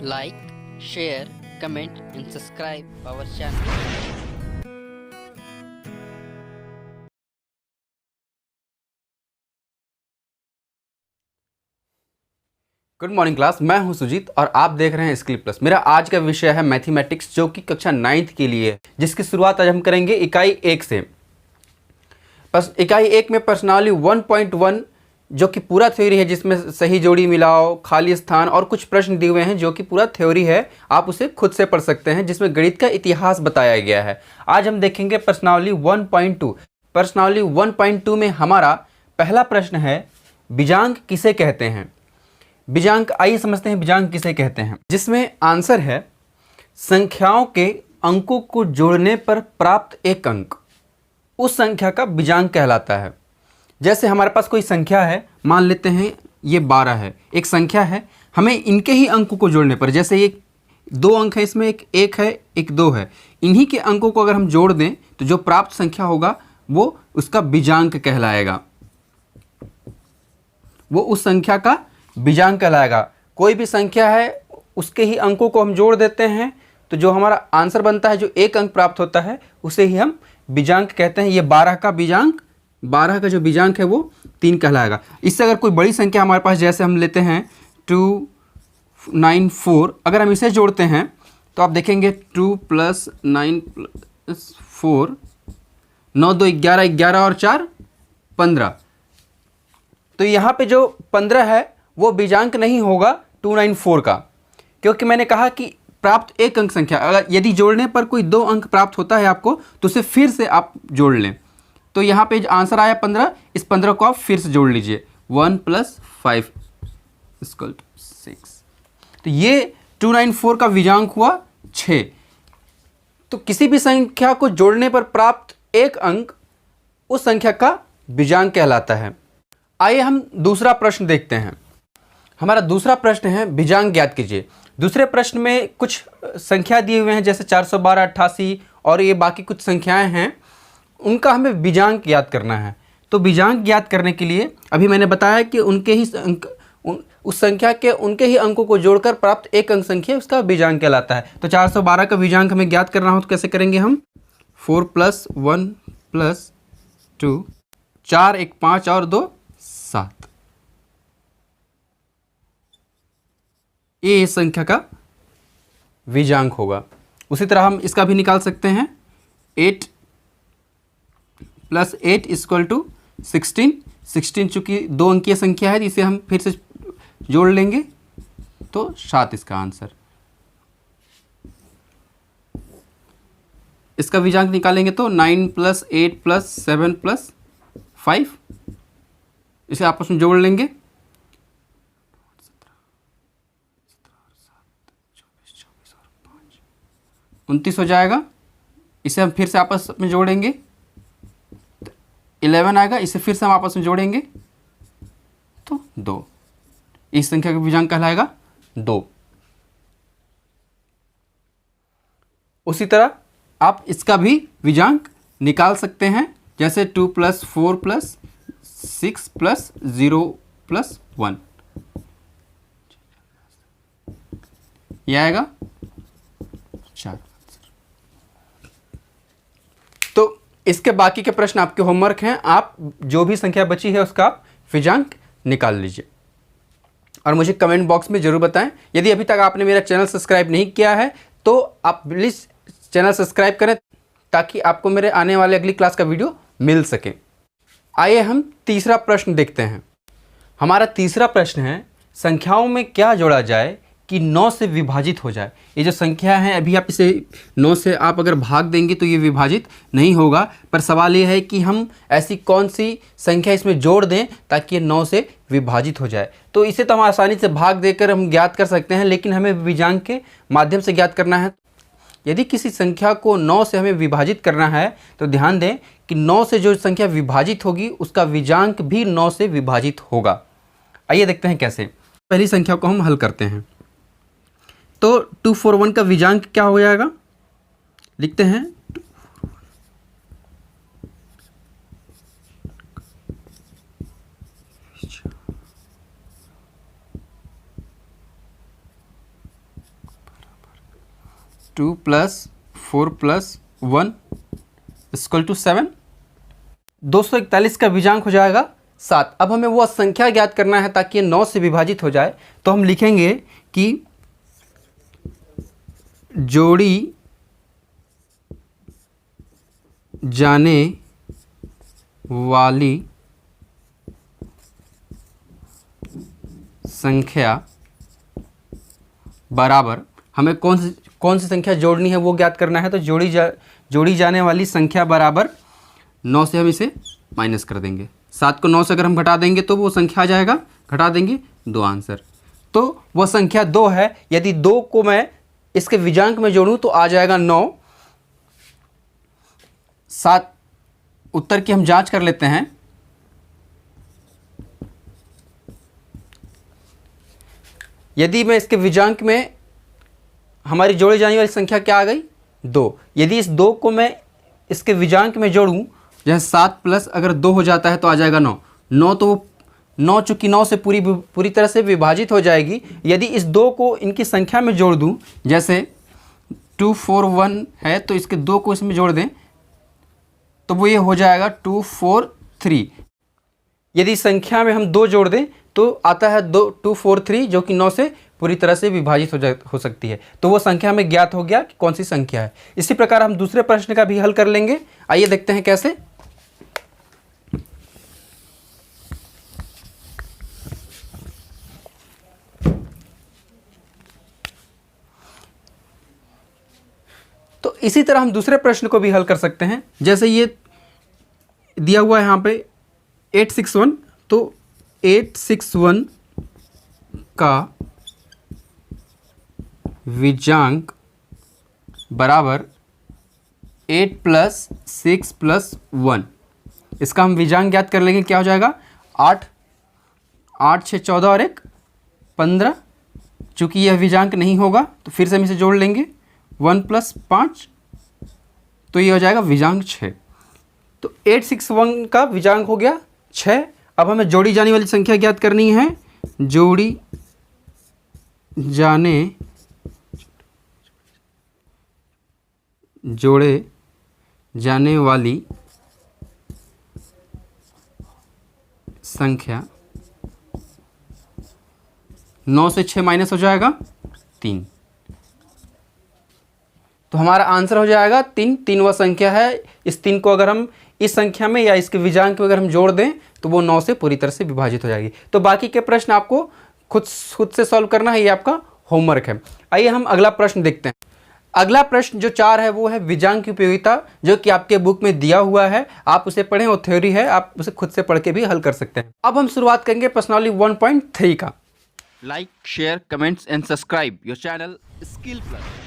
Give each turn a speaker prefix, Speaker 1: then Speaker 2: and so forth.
Speaker 1: like, share, comment and subscribe our channel.
Speaker 2: Good morning class, मैं हूं सुजीत और आप देख रहे हैं स्किल प्लस। मेरा आज का विषय है मैथमेटिक्स, जो कि कक्षा 9th के लिए है, जिसकी शुरुआत आज हम करेंगे इकाई 1 से। बस इकाई 1 में प्रश्नावली 1.1 जो कि पूरा थ्योरी है, जिसमें सही जोड़ी मिलाओ, खाली स्थान और कुछ प्रश्न दिए हुए हैं, जो कि पूरा थ्योरी है। आप उसे खुद से पढ़ सकते हैं, जिसमें गणित का इतिहास बताया गया है। आज हम देखेंगे प्रश्नावली 1.2। प्रश्नावली 1.2 में हमारा पहला प्रश्न है, बीजांक किसे कहते हैं। बीजांक, आइए समझते हैं बीजांक किसे कहते हैं, जिसमें आंसर है संख्याओं के अंकों को जोड़ने पर प्राप्त एक अंक उस संख्या का बीजांक कहलाता है। जैसे हमारे पास कोई संख्या है, मान लेते हैं ये 12 है, एक संख्या है, हमें इनके ही अंकों को जोड़ने पर, जैसे ये 2 अंक है, इसमें एक 1 है, एक 2 है, इन्हीं के अंकों को अगर हम जोड़ दें तो जो प्राप्त संख्या होगा वो उसका बीजांक कहलाएगा, वो उस संख्या का बीजांक कहलाएगा। कोई भी संख्या है, उसके ही अंकों को हम जोड़ देते हैं तो जो हमारा आंसर बनता है, जो एक अंक प्राप्त होता है, उसे ही हम बीजांक कहते हैं। ये 12 का बीजांक, 12 का जो बीजांक है वो 3 कहलाएगा। इससे अगर कोई बड़ी संख्या हमारे पास, जैसे हम लेते हैं 294, अगर हम इसे जोड़ते हैं तो आप देखेंगे 2 + 9 + 4, 9 2 11, 11 और 4 15। तो यहाँ पे जो 15 है वो बीजांक नहीं होगा 294 का, क्योंकि मैंने कहा कि प्राप्त एक अंक संख्या, अगर यदि जोड़ने पर कोई 2 अंक प्राप्त होता है आपको, तो उसे फिर से आप जोड़ लें। तो यहाँ पे जो आंसर आया 15, इस 15 को आप फिर से जोड़ लीजिए, 1 + 5 = 6। तो ये 294 का बीजांक हुआ 6। तो किसी भी संख्या को जोड़ने पर प्राप्त एक अंक उस संख्या का बीजांक कहलाता है। आइए हम दूसरा प्रश्न देखते हैं। हमारा दूसरा प्रश्न है, बीजांक ज्ञात कीजिए। दूसरे प्रश्न में कुछ संख्या दिए हुए हैं, जैसे 412, 88 और ये बाकी कुछ संख्याएं हैं, उनका हमें बीजांक ज्ञात करना है। तो बीजांक ज्ञात करने के लिए अभी मैंने बताया कि उनके ही अंक, उस संख्या के उनके ही अंकों को जोड़कर प्राप्त एक अंक संख्या उसका बीजांक कहलाता है। तो 412 का बीजांक हमें ज्ञात करना हो तो कैसे करेंगे हम, 4 + 1 + 2, 4 1 5 और 2 7, ये इस संख्या का बीजांक होगा। उसी तरह हम इसका भी निकाल सकते हैं, 8 + 8 = 16। 16 चूँकि 2 अंकीय संख्या है, इसे हम फिर से जोड़ लेंगे तो 7 इसका आंसर। इसका बीजांक निकालेंगे तो 9 + 8 + 7 + 5, इसे आपस में जोड़ लेंगे, 29 हो जाएगा। इसे हम फिर से आपस में जोड़ेंगे, 11 आएगा, इसे फिर से हम आपस में जोड़ेंगे तो 2, इस संख्या का बीजांक कहलाएगा 2। उसी तरह आप इसका भी बीजांक निकाल सकते हैं, जैसे 2 + 4 + 6 + 0 + 1, ये आएगा 4। तो इसके बाकी के प्रश्न आपके होमवर्क हैं, आप जो भी संख्या बची है उसका आप बीजांक निकाल लीजिए और मुझे कमेंट बॉक्स में ज़रूर बताएं। यदि अभी तक आपने मेरा चैनल सब्सक्राइब नहीं किया है तो आप प्लीज़ चैनल सब्सक्राइब करें, ताकि आपको मेरे आने वाले अगली क्लास का वीडियो मिल सके। आइए हम तीसरा प्रश्न देखते हैं। हमारा तीसरा प्रश्न है, संख्याओं में क्या जोड़ा जाए कि 9 से विभाजित हो जाए। ये जो संख्या है, अभी आप इसे 9 से आप अगर भाग देंगे तो ये विभाजित नहीं होगा, पर सवाल ये है कि हम ऐसी कौन सी संख्या इसमें जोड़ दें ताकि ये 9 से विभाजित हो जाए। तो इसे तो हम आसानी से भाग देकर हम ज्ञात कर सकते हैं, लेकिन हमें बीजांक के माध्यम से ज्ञात करना है। यदि किसी संख्या को 9 से हमें विभाजित करना है तो ध्यान दें कि 9 से जो संख्या विभाजित होगी उसका बीजांक भी 9 से विभाजित होगा। आइए देखते हैं कैसे। पहली संख्या को हम हल करते हैं। तो 241 का बीजांक क्या हो जाएगा, लिखते हैं 241 2 प्लस 4 प्लस 1 इक्वल टू 7। 241 का विजांक हो जाएगा 7। अब हमें वह संख्या ज्ञात करना है ताकि ये 9 से विभाजित हो जाए, तो हम लिखेंगे कि जोड़ी जाने वाली संख्या बराबर, हमें कौन सी संख्या जोड़नी है वो ज्ञात करना है, तो जोड़ी जाने वाली संख्या बराबर 9 से हम इसे माइनस कर देंगे। 7 को 9 से अगर हम घटा देंगे तो वो संख्या आ जाएगा, घटा देंगे 2 आंसर। तो वह संख्या 2 है। यदि 2 को मैं इसके विजांक में जोड़ूं तो आ जाएगा 9। 7 उत्तर की हम जांच कर लेते हैं। यदि मैं इसके विजांक में, हमारी जोड़ी जाने वाली संख्या क्या आ गई 2। यदि इस 2 को मैं इसके विजांक में जोड़ूं, जैसे 7 प्लस अगर 2 हो जाता है तो आ जाएगा 9। 9 तो 9 चूँकि 9 से पूरी तरह से विभाजित हो जाएगी। यदि इस 2 को इनकी संख्या में जोड़ दूं, जैसे 2 4 1 है तो इसके 2 को इसमें जोड़ दें तो वो ये हो जाएगा 2 4 3। यदि संख्या में हम 2 जोड़ दें तो आता है 2 4 3 जो कि 9 से पूरी तरह से विभाजित हो सकती है। तो वो संख्या हमें ज्ञात हो गया कि कौन सी संख्या है। इसी प्रकार हम दूसरे प्रश्न का भी हल कर लेंगे। आइए देखते हैं कैसे। तो इसी तरह हम दूसरे प्रश्न को भी हल कर सकते हैं। जैसे ये दिया हुआ है यहाँ पे 861, तो 861 का विजांक बराबर 8 प्लस 6 प्लस 1। इसका हम विजांक ज्ञात कर लेंगे, क्या हो जाएगा 8 8 6 14 और 1 15। चूँकि यह विजांक नहीं होगा तो फिर से हम इसे जोड़ लेंगे 1 प्लस 5, तो ये हो जाएगा विजांक 6। तो 861 का विजांक हो गया 6। अब हमें जोड़ी जाने वाली संख्या ज्ञात करनी है। जोड़ी जोड़े जाने वाली संख्या 9 से 6 माइनस हो जाएगा 3, तो हमारा आंसर हो जाएगा 3। 3 वह संख्या है। इस 3 को अगर हम इस संख्या में या इसके विजांक में अगर हम जोड़ दें तो वो 9 से पूरी तरह से विभाजित हो जाएगी। तो बाकी के प्रश्न आपको खुद से सॉल्व करना है, ये आपका होमवर्क है। आइए हम अगला प्रश्न देखते हैं। अगला प्रश्न जो 4 है वो है विजांक की उपयोगिता, जो कि आपके बुक में दिया हुआ है। आप उसे पढ़ें और थ्योरी है, आप उसे खुद से पढ़ के भी हल कर सकते हैं। अब हम शुरुआत करेंगे प्रश्नावली 1.3 का।
Speaker 1: Like, share, comments and subscribe your channel Skill Plus.